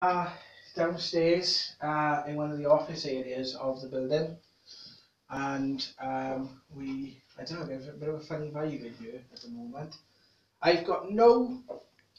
Uh, Downstairs in one of the office areas of the building, and I don't know, there's a bit of a funny vibe in here at the moment. I've got no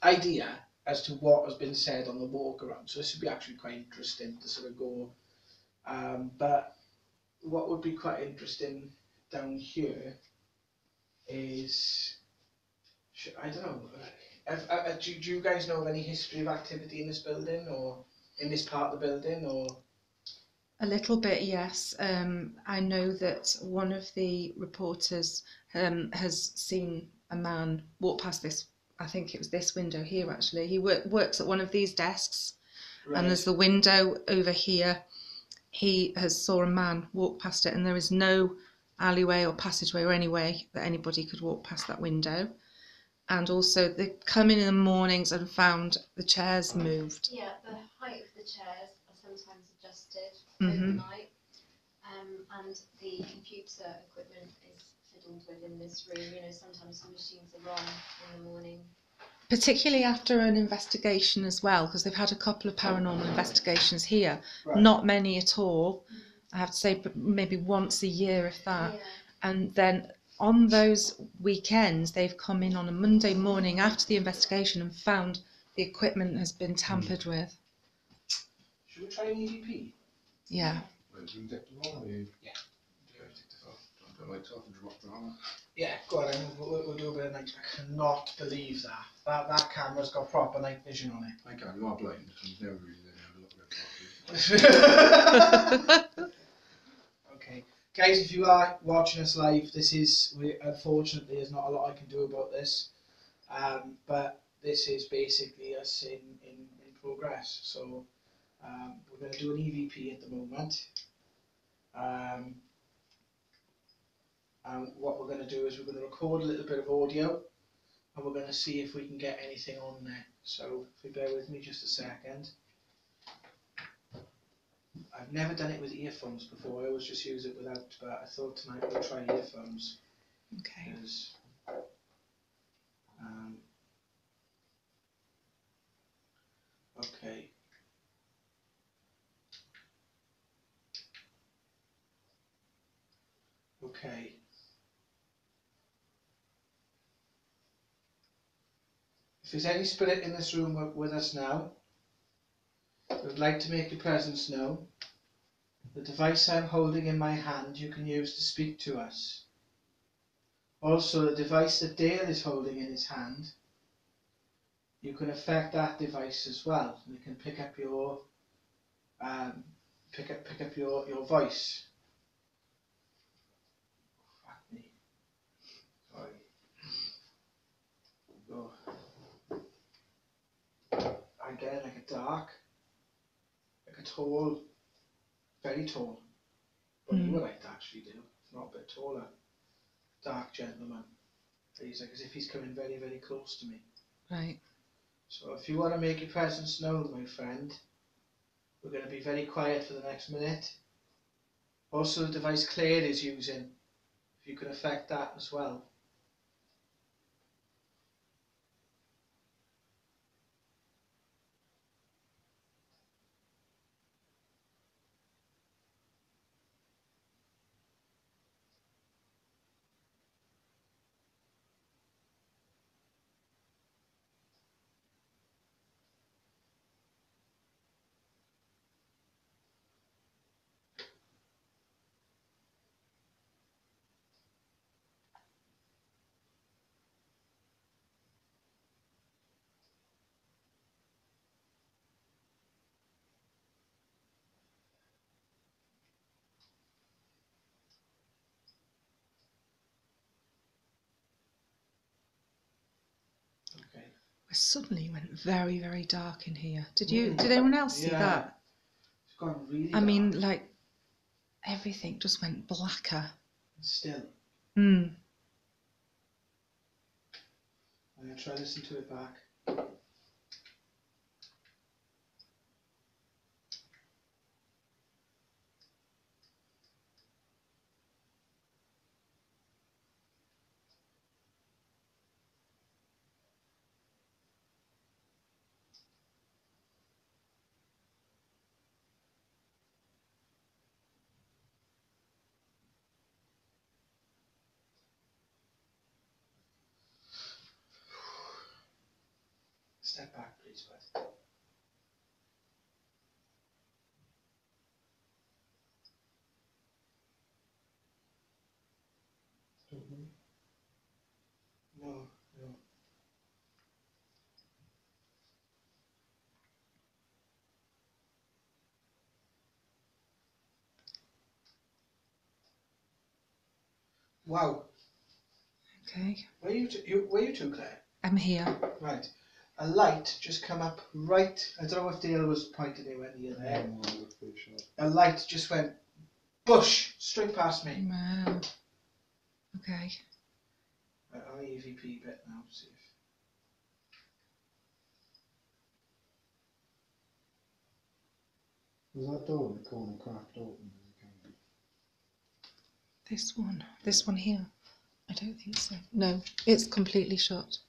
idea as to what has been said on the walk around, so this would be actually quite interesting to sort of go. But what would be quite interesting down here is, I don't know, do you guys know of any history of activity in this building or in this part of the building or? A little bit, yes. I know that one of the reporters has seen a man walk past this. I think it was this window here, actually. He works at one of these desks, Right. and there's the window over here. He has saw a man walk past it, and there is no alleyway or passageway or any way that anybody could walk past that window. And also, they come in the mornings and found the chairs moved. Yeah, the height of the chairs are sometimes adjusted Mm-hmm. overnight, and the computer equipment is fiddled with in this room. You know, sometimes the machines are on in the morning. Particularly after an investigation as well, because they've had a couple of paranormal investigations here. Right. Not many at all, I have to say, but maybe once a year, if that. Yeah. And then on those weekends, they've come in on a Monday morning after the investigation and found the equipment has been tampered with. Should we try an EVP? Yeah. Yeah, go on, we'll do a bit of night. I cannot believe that. That camera's got proper night vision on it. I can, you are blind, so you've never really have a look at it. Okay. Guys, if you are watching us live, unfortunately, there's not a lot I can do about this. But this is basically us in progress. So we're going to do an EVP at the moment. And what we're going to do is we're going to record a little bit of audio and we're going to see if we can get anything on there. So if you bear with me just a second. I've never done it with earphones before, I always just use it without, but I thought tonight we'll try earphones. Okay. Okay. Okay. If there's any spirit in this room with us now, I would like to make your presence known. The device I'm holding in my hand you can use to speak to us. Also, the device that Dale is holding in his hand, you can affect that device as well. You can pick up your your voice. Fuck me. Sorry. Oh. I get like a dark, like a tall, very tall. Well, you were like to actually do, not a bit taller. Dark gentleman. He's like as if he's coming very, very close to me. Right. So if you want to make your presence known, my friend, we're going to be very quiet for the next minute. Also, the device Claire is using, if you can affect that as well. Okay. It suddenly went very, very dark in here. Did anyone else see that? It's gone really I dark. mean, like, everything just went blacker. Still. Mm. I'm going to try to listen to it back. step back, please, bud. Don't worry. No, no. Wow. Okay. Where you two, Claire? I'm here. Right. A light just come up right. I don't know if Dale was pointing it when you're there. A light just went bush straight past me. Wow. Okay. Right, I'll EVP bit now. See if. Was that door in the corner cracked open? This one here. I don't think so. No, it's completely shut.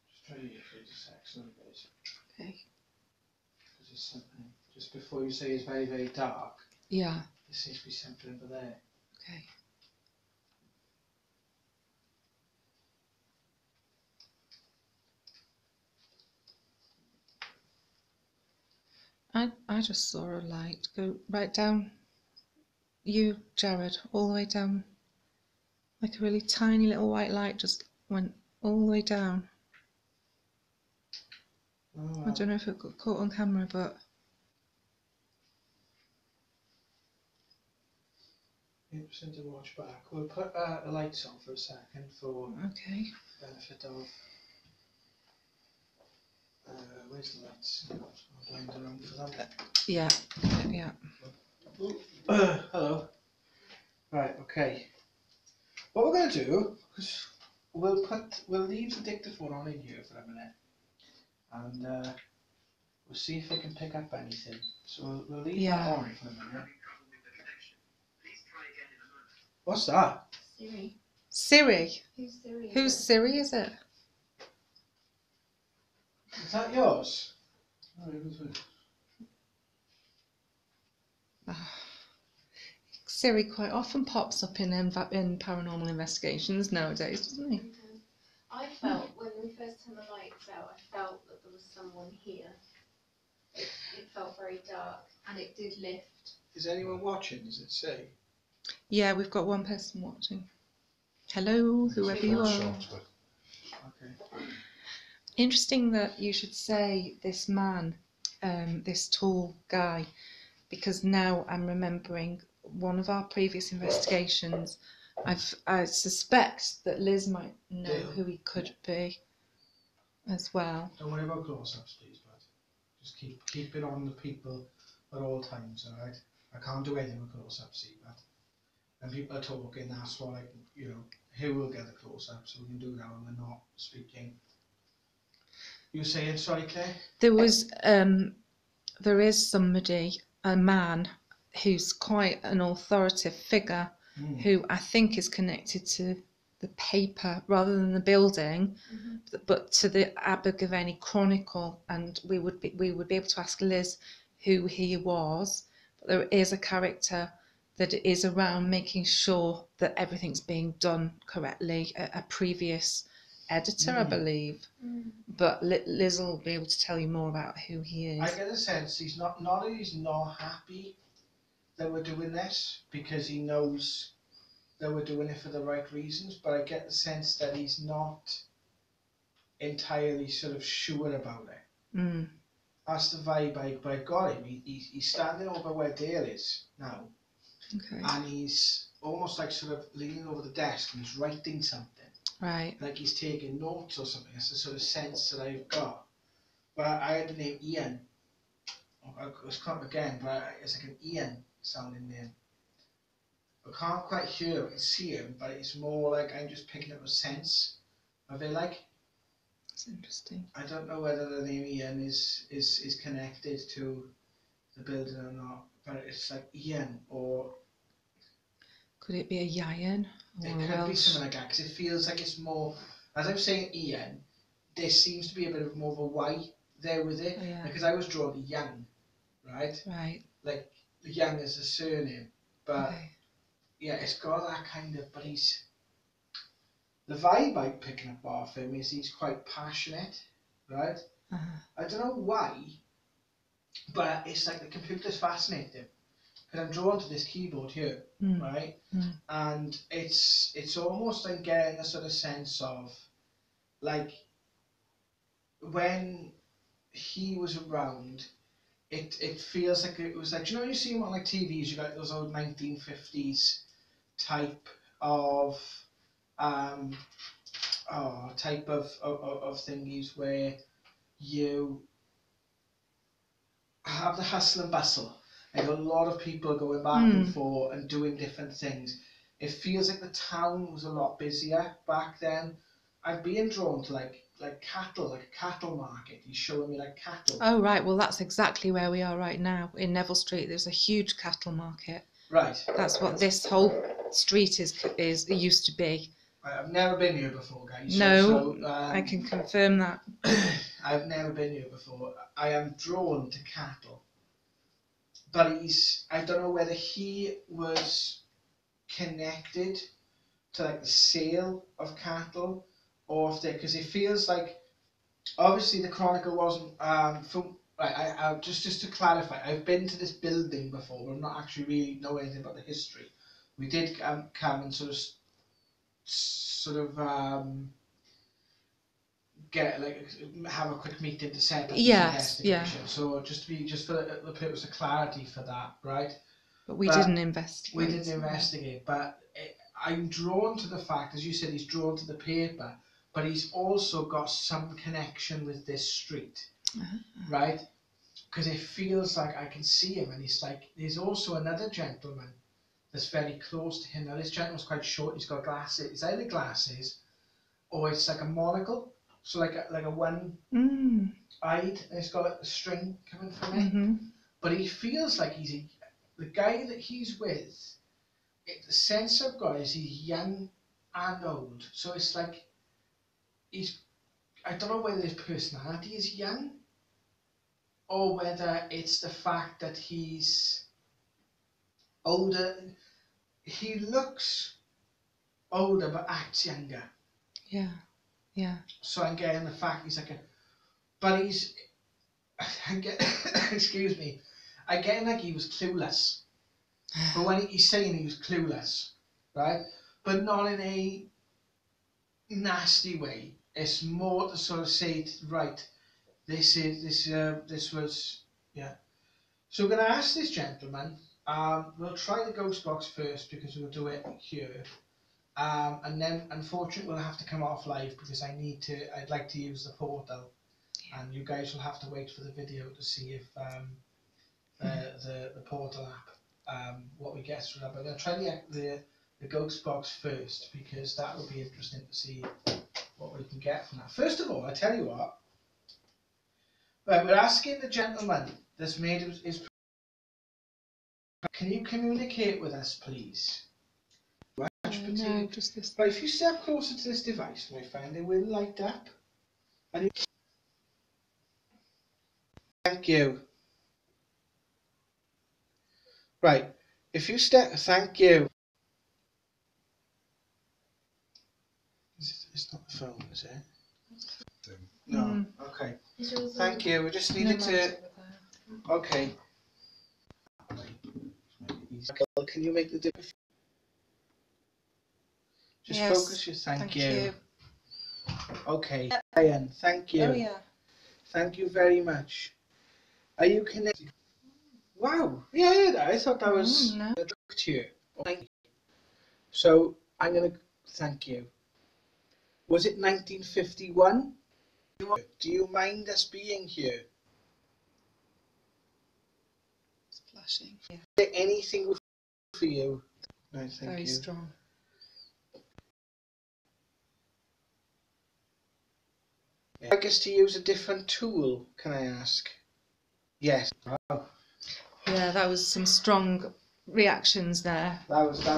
Just try to get through the section, guys. Okay. Because there's something just before you say it's very, very dark. Yeah. There seems to be something over there. Okay. I just saw a light go right down you, Jared, all the way down. Like a really tiny little white light just went all the way down. Oh, I don't know if it got caught on camera, but 8% to watch back. We'll put the lights on for a second for okay. benefit of. Where's the lights? I'll blind around for them. Yeah. Yeah. Hello. Right. Okay. What we're going to do, because we'll leave the dictaphone on in here for a minute, and we'll see if we can pick up anything. So we'll leave that on for a minute. What's that? Siri. Siri. Who's Siri? Whose Siri is it? Is that yours? Oh, it was Siri quite often pops up in paranormal investigations nowadays, doesn't he? I felt when we first turned the lights out, I felt that there was someone here. It felt very dark, and it did lift. Is anyone watching? Does it say? Yeah, we've got one person watching. Hello, whoever you are. Okay. Interesting that you should say this man, this tall guy, because now I'm remembering one of our previous investigations. I suspect that Liz might know who he could be as well. Don't worry about close-ups, please, bud. Just keep it on the people at all times, alright? I can't do anything with close-ups, see, but when people are talking, that's what who will get the close-up, so we can do that when we're not speaking. You saying, sorry, Claire? There is somebody, a man, who's quite an authoritative figure, who I think is connected to the paper rather than the building, but to the Abergavenny Chronicle, and we would be able to ask Liz who he was. But there is a character that is around making sure that everything's being done correctly. A previous editor, I believe. But Liz will be able to tell you more about who he is. I get a sense he's not that he's not happy that we're doing this because he knows that we're doing it for the right reasons, but I get the sense that he's not entirely sort of sure about it. That's the vibe I got him. He's standing over where Dale is now. Okay. And he's almost like sort of leaning over the desk and he's writing something. Right. Like he's taking notes or something. That's the sort of sense that I've got. But I had the name Ian. It's come up again, but it's like an Ian sounding name. I can't quite hear him, I can see him, but it's more like I'm just picking up a sense of it. Like, That's interesting. I don't know whether the name Ian is connected to the building or not, but it's like Ian, or Could it be a Yayan or it a could be Welsh? something like that, because it feels like it's more, as I'm saying Ian, there seems to be a bit of more of a Y there with it, Oh, yeah. because I was drawn to Young, right? Right. Like, Young is the surname, but Okay. yeah, it's got that kind of, but the vibe I'm picking up off him is he's quite passionate, right? Uh-huh. I don't know why, but it's like the computer's fascinating, because I'm drawn to this keyboard here, Mm. right? Mm. And it's almost like getting a sort of sense of, like, when he was around, it feels like it was like, do you know when you see him on like TVs, you got those old 1950s type of of thingies where you have the hustle and bustle and a lot of people going back and forth and doing different things. It feels like the town was a lot busier back then. I'm being drawn to like cattle, like a cattle market. He's showing me like cattle. Oh, right. Well, that's exactly where we are right now in Neville Street. There's a huge cattle market. Right. That's what this whole street is used to be. I've never been here before, guys. No, I can confirm that. I've never been here before. I am drawn to cattle. But I don't know whether he was connected to like the sale of cattle, or if they, because it feels like, obviously the Chronicle wasn't, right, I just to clarify, I've been to this building before, but I'm not actually really know anything about the history. We did come and sort of get like have a quick meeting to set up this investigation. So just for the purpose of clarity for that, right? But we didn't investigate. We didn't investigate, but I'm drawn to the fact, as you said, he's drawn to the paper, but he's also got some connection with this street, right? Because it feels like I can see him, and he's like, there's also another gentleman that's very close to him. Now this gentleman's quite short, he's got glasses, it's either glasses, or it's like a monocle, so like a one-eyed, and it's got like a string coming from it, but he feels like the guy that he's with, the sense I've got is he's young and old. So it's like I don't know whether his personality is young or whether it's the fact that he's older. He looks older but acts younger. Yeah, yeah. So I'm getting the fact he's like excuse me, I'm getting like he was clueless. But when he's saying he was clueless, right? But not in a nasty way. It's more to sort of say, right, this was, yeah. So we're going to ask this gentleman. We'll try the ghost box first because we'll do it here. And then, unfortunately, we'll have to come off live because I'd like to use the portal, and you guys will have to wait for the video to see if the portal app. What we get through that. But I'm going to try the ghost box first because that will be interesting to see what we can get from that. First of all, I tell you what. Right, we're asking the gentleman that's made his. Can you communicate with us, please? No, just this. Right, if you step closer to this device, my friend, it will light up. And thank you. Right, if you thank you. It's not the phone, is it? No. Okay. Thank you. We just needed to. Okay. Can you make the difference? Just focus your thank you. Okay. Ian, thank you. Oh yeah. Thank you very much. Are you connected? Wow. Yeah, I thought that was No. to you. So I'm gonna thank you. Was it 1951? Do you mind us being here? It's flashing. Yeah. Is there anything for you? Right, thank Very you. strong. I guess to use a different tool, can I ask? Yes. Yeah, that was some strong reactions there. That.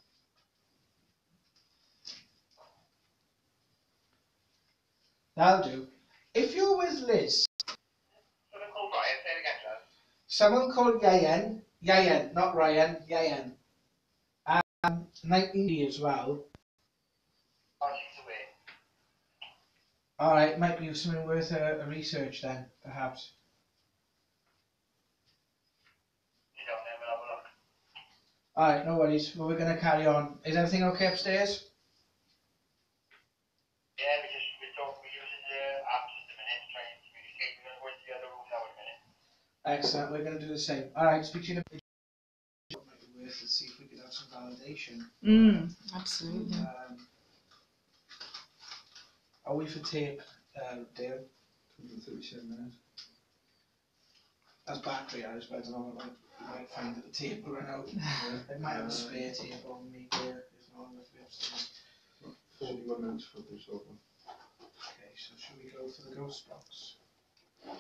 That'll do. If you're with Liz. Someone called Ryan, say it again, John. Someone called Yayan. Yayan, not Ryan, Yayan. 90 as well. Oh, she's away. Alright, might be something worth a research then, perhaps. You don't know, we'll have a look. Alright, no worries. Well, we're going to carry on. Is everything okay upstairs? Yeah, we're using the apps at the minute, trying to communicate. We're going to go into the other room now in a minute. Excellent, we're going to do the same. Alright, speak to you in a bit. It might be worth it, see if we could have some validation. Absolutely. Are we for tape, Dale? 137 minutes. That's battery hours, but I don't know, we might find that the tape will run out. They might have a spare tape on me there, as long as we upstairs. 41 minutes for this open. Okay, so should we go for the ghost box? Yeah.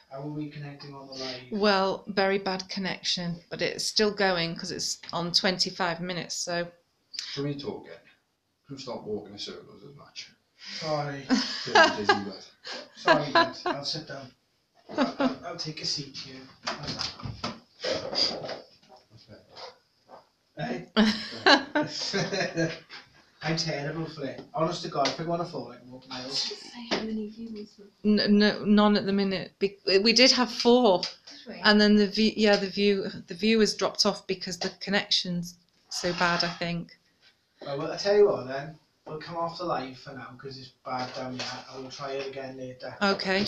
How are we connecting on the live? Well, very bad connection, but it's still going because it's on 25 minutes, so... Shall we talk again? Don't start walking in circles as much. Sorry. Dizzy, but... Sorry, but I'll sit down. I'll take a seat here. Hey? I'm terrible for it. Honest to God, if I go on a phone, I can walk miles. Say how many viewers were. No, none at the minute. We did have 4, and then the viewers dropped off because the connection's so bad, I think. Well, I'll tell you what then. We'll come off the live for now because it's bad down here and we'll try it again later. Okay.